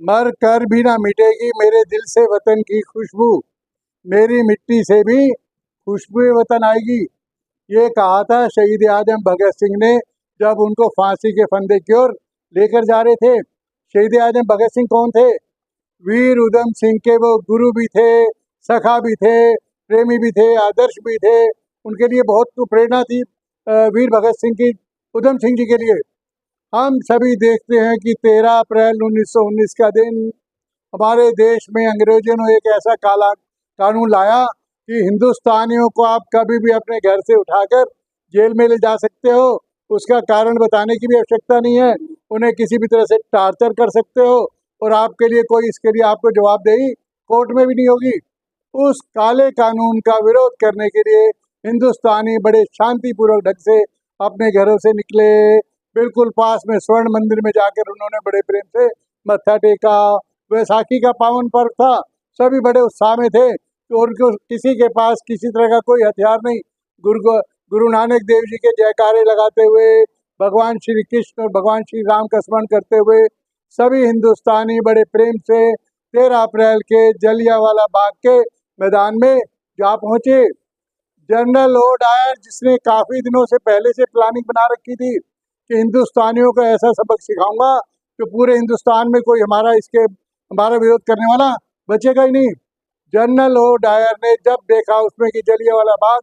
मर कर भी ना मिटेगी मेरे दिल से वतन की खुशबू, मेरी मिट्टी से भी खुशबू वतन आएगी। ये कहा था शहीद आजम भगत सिंह ने जब उनको फांसी के फंदे की ओर लेकर जा रहे थे। शहीद आजम भगत सिंह कौन थे? वीर उधम सिंह के वो गुरु भी थे, सखा भी थे, प्रेमी भी थे, आदर्श भी थे। उनके लिए बहुत प्रेरणा थी वीर भगत सिंह की उधम सिंह जी के लिए। हम सभी देखते हैं कि 13 अप्रैल 1919 का दिन हमारे देश में अंग्रेजों ने एक ऐसा काला कानून लाया कि हिंदुस्तानियों को आप कभी भी अपने घर से उठाकर जेल में ले जा सकते हो। उसका कारण बताने की भी आवश्यकता नहीं है। उन्हें किसी भी तरह से टार्चर कर सकते हो और आपके लिए कोई इसके लिए आपको जवाबदेही कोर्ट में भी नहीं होगी। उस काले कानून का विरोध करने के लिए हिंदुस्तानी बड़े शांतिपूर्वक ढंग से अपने घरों से निकले। बिल्कुल पास में स्वर्ण मंदिर में जाकर उन्होंने बड़े प्रेम से मत्था टेका। वैसाखी का पावन पर्व था, सभी बड़े उत्साह में थे और उनको किसी के पास किसी तरह का कोई हथियार नहीं। गुरु नानक देव जी के जयकारे लगाते हुए, भगवान श्री कृष्ण और भगवान श्री राम का स्मरण करते हुए सभी हिंदुस्तानी बड़े प्रेम से 13 अप्रैल के जलियांवाला बाग के मैदान में जा पहुंचे। जनरल ओ डायर, जिसने काफी दिनों से पहले से प्लानिंग बना रखी थी कि हिंदुस्तानियों को ऐसा सबक सिखाऊंगा कि पूरे हिंदुस्तान में कोई हमारा विरोध करने वाला बचेगा ही नहीं। जनरल ओ डायर ने जब देखा उसमें कि जलियांवाला बाग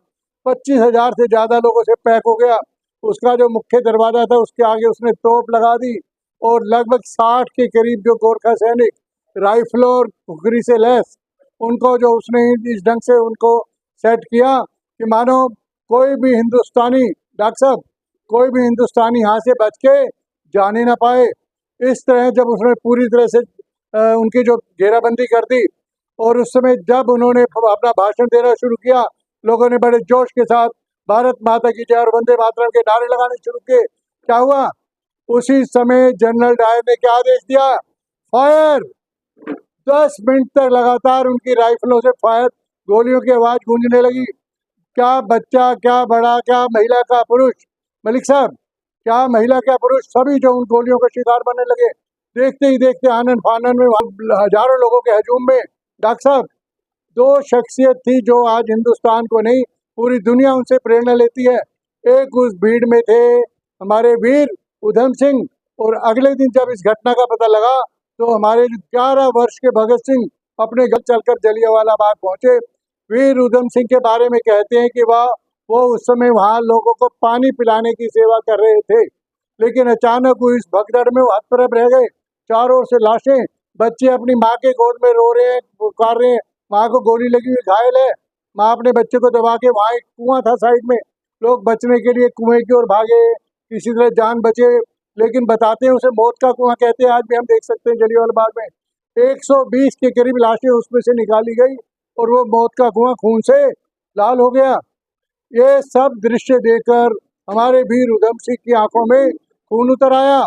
25,000 से ज्यादा लोगों से पैक हो गया, उसका जो मुख्य दरवाजा था उसके आगे उसने तोप लगा दी और लगभग 60 के करीब जो गोरखा सैनिक राइफलों और खुखरी से लैस, उनको जो उसने इस ढंग से उनको सेट किया कि मानो कोई भी हिंदुस्तानी, डॉक्टर साहब, कोई भी हिंदुस्तानी यहाँ से बच के जाने ना पाए। इस तरह जब उसने पूरी तरह से उनकी जो घेराबंदी कर दी और उस समय जब उन्होंने अपना भाषण देना शुरू किया, लोगों ने बड़े जोश के साथ भारत माता की जय और वंदे मातरम के नारे लगाने शुरू किए। क्या हुआ? उसी समय जनरल डायर ने क्या आदेश दिया? फायर! 10 मिनट तक लगातार उनकी राइफलों से फायर, गोलियों की आवाज गूंजने लगी। क्या बच्चा, क्या बड़ा, क्या महिला, क्या पुरुष, मलिक साहब, क्या महिला, क्या पुरुष, सभी जो उन गोलियों का शिकार बनने लगे। देखते ही देखते आनन फानन में हजारों लोगों के हजूम में डॉक्टर साहब, दो शख्सियत थी जो आज हिंदुस्तान को नहीं पूरी दुनिया उनसे प्रेरणा लेती है। एक उस भीड़ में थे हमारे वीर उधम सिंह, और अगले दिन जब इस घटना का पता लगा तो हमारे 11 वर्ष के भगत सिंह अपने घर चलकर जलियांवाला बाग पहुंचे। वीर उधम सिंह के बारे में कहते हैं कि वो उस समय वहाँ लोगों को पानी पिलाने की सेवा कर रहे थे, लेकिन अचानक वो इस भगदड़ में हतप्रभ रह गए। चारों ओर से लाशें, बच्चे अपनी माँ के गोद में रो रहे हैं, पुकार रहे हैं, माँ को गोली लगी हुई घायल है। माँ अपने बच्चे को दबा के, वहाँ एक कुआं था साइड में, लोग बचने के लिए कुएं की ओर भागे, किसी तरह जान बचे, लेकिन बताते हैं उसे मौत का कुआं कहते हैं। आज भी हम देख सकते हैं जलियांवाला बाग में 120 के करीब लाशें उसमें से निकाली गई और वो मौत का कुआं खून से लाल हो गया। ये सब दृश्य देखकर हमारे वीर उधम सिंह की आंखों में खून उतर आया।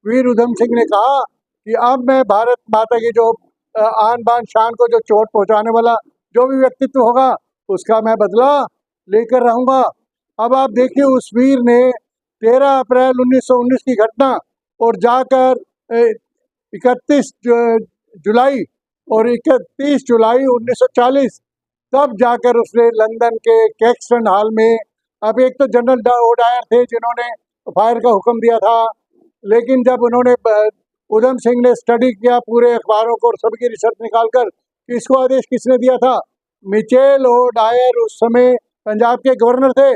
वीर उधम सिंह ने कहा कि अब मैं भारत माता की जो आन बान शान को जो चोट पहुंचाने वाला जो भी व्यक्तित्व होगा उसका मैं बदला लेकर रहूंगा। अब आप देखिए, उस वीर ने 13 अप्रैल 1919 की घटना और जाकर 31 जुलाई और 31 जुलाई 1940 तब जाकर उसने लंदन के कैक्सटन हॉल में, अब एक तो जनरल ओ डायर थे जिन्होंने फायर का हुक्म दिया था, लेकिन जब उन्होंने उधम सिंह ने स्टडी किया पूरे अखबारों को और सबकी रिसर्च निकालकर कि इसको आदेश किसने दिया था, मिचेल ओ डायर उस समय पंजाब के गवर्नर थे,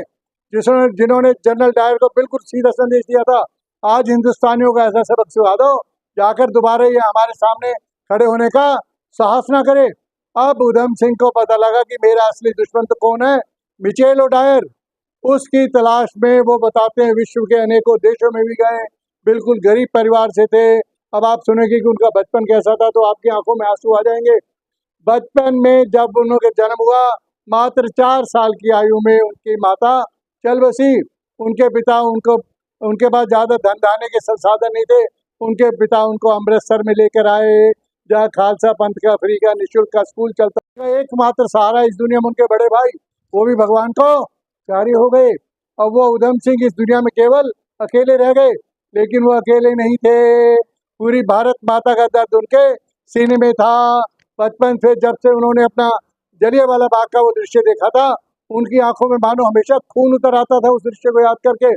जिन्होंने जनरल डायर को बिल्कुल सीधा संदेश दिया था, आज हिंदुस्तानियों का ऐसा सबक सिखा दो जाकर दोबारा ये हमारे सामने खड़े होने का साहस ना करे। अब उधम सिंह को पता लगा कि मेरा असली दुश्मन तो कौन है, मिचेल ओ डायर। उसकी तलाश में वो बताते हैं विश्व के अनेकों देशों में भी गए, बिल्कुल गरीब परिवार से थे। अब आप सुनेंगे कि उनका बचपन कैसा था तो आपकी आंखों में आंसू आ जाएंगे। बचपन में जब उनका जन्म हुआ, मात्र 4 साल की आयु में उनकी माता चल बसी। उनके पिता उनको, उनके पास ज़्यादा धन धान्य के संसाधन नहीं थे। उनके पिता उनको अमृतसर में लेकर आए, जहाँ खालसा पंथ का फ्री का निःशुल्क का स्कूल चलता था। एकमात्र सहारा इस दुनिया में उनके बड़े भाई, वो भी भगवान को प्यारे हो गए। अब वो उधम सिंह इस दुनिया में केवल अकेले रह गए, लेकिन वो अकेले नहीं थे। पूरी भारत माता का दर्द उनके सीने में था। बचपन से जब से उन्होंने अपना जलियांवाला बाग का वो दृश्य देखा था, उनकी आंखों में मानो हमेशा खून उतर आता था उस दृश्य को याद करके।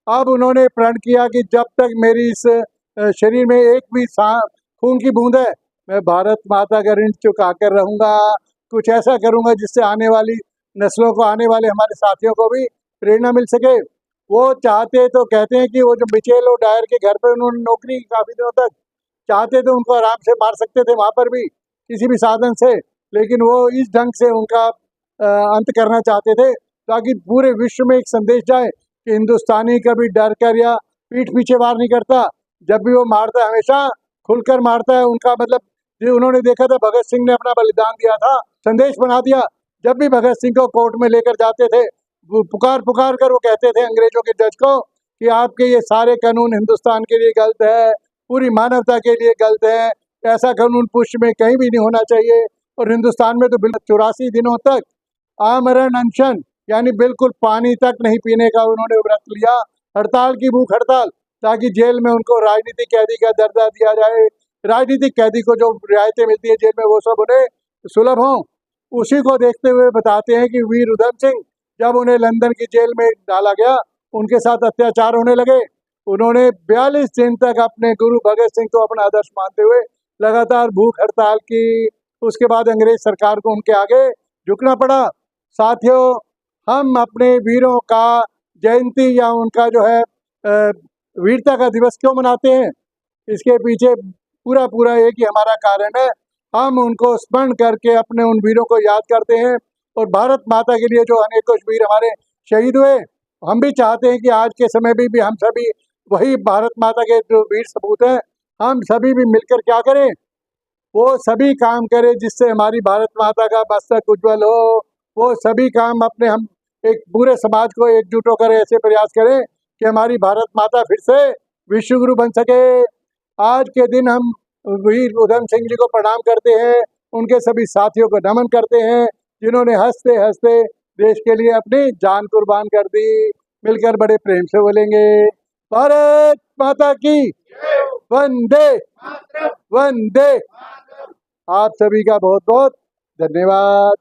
अब उन्होंने प्रण किया कि जब तक मेरी इस शरीर में एक भी खून की बूंद है, मैं भारत माता का ऋण चुका कर रहूंगा। कुछ ऐसा करूंगा जिससे आने वाली नस्लों को, आने वाले हमारे साथियों को भी प्रेरणा मिल सके। वो चाहते तो कहते हैं कि वो जो मिचेल और डायर के घर पे उन्होंने नौकरी की काफी दिनों तक, चाहते तो उनको आराम से मार सकते थे वहां पर भी किसी भी साधन से, लेकिन वो इस ढंग से उनका अंत करना चाहते थे ताकि पूरे विश्व में एक संदेश जाए कि हिंदुस्तानी कभी डर कर या पीठ पीछे वार नहीं करता। जब भी वो मारता है हमेशा खुलकर मारता है। उनका मतलब जो उन्होंने देखा था, भगत सिंह ने अपना बलिदान दिया था, संदेश बना दिया। जब भी भगत सिंह को कोर्ट में लेकर जाते थे, पुकार पुकार कर वो कहते थे अंग्रेजों के जज को कि आपके ये सारे कानून हिंदुस्तान के लिए गलत है, पूरी मानवता के लिए गलत है, ऐसा कानून पुष्प में कहीं भी नहीं होना चाहिए। और हिंदुस्तान में तो बिल्कुल 84 दिनों तक आमरण अनशन, यानी बिल्कुल पानी तक नहीं पीने का उन्होंने व्रत लिया, हड़ताल की भूख हड़ताल, ताकि जेल में उनको राजनीतिक कैदी का दर्जा दिया जाए। राजनीतिक कैदी को जो रियायतें मिलती है जेल में वो सब उन्हें सुलभ हों। उसी को देखते हुए बताते हैं कि वीर उधम सिंह जब उन्हें लंदन की जेल में डाला गया, उनके साथ अत्याचार होने लगे। उन्होंने 42 दिन तक अपने गुरु भगत सिंह को अपना आदर्श मानते हुए लगातार भूख हड़ताल की। उसके बाद अंग्रेज सरकार को उनके आगे झुकना पड़ा। साथियों, हम अपने वीरों का जयंती या उनका जो है वीरता का दिवस क्यों मनाते हैं? इसके पीछे पूरा पूरा एक ही हमारा कारण है। हम उनको स्मरण करके अपने उन वीरों को याद करते हैं। और भारत माता के लिए जो अनेकों वीर हमारे शहीद हुए, हम भी चाहते हैं कि आज के समय में भी हम सभी वही भारत माता के जो वीर सपूत हैं, हम सभी भी मिलकर क्या करें, वो सभी काम करें जिससे हमारी भारत माता का मस्तक उज्जवल हो। वो सभी काम अपने हम एक पूरे समाज को एकजुट होकर ऐसे प्रयास करें कि हमारी भारत माता फिर से विश्व गुरु बन सके। आज के दिन हम वीर उधम सिंह जी को प्रणाम करते हैं, उनके सभी साथियों को नमन करते हैं जिन्होंने हंसते हंसते देश के लिए अपनी जान कुर्बान कर दी। मिलकर बड़े प्रेम से बोलेंगे, भारत माता की वंदे वंदे। आप सभी का बहुत बहुत धन्यवाद।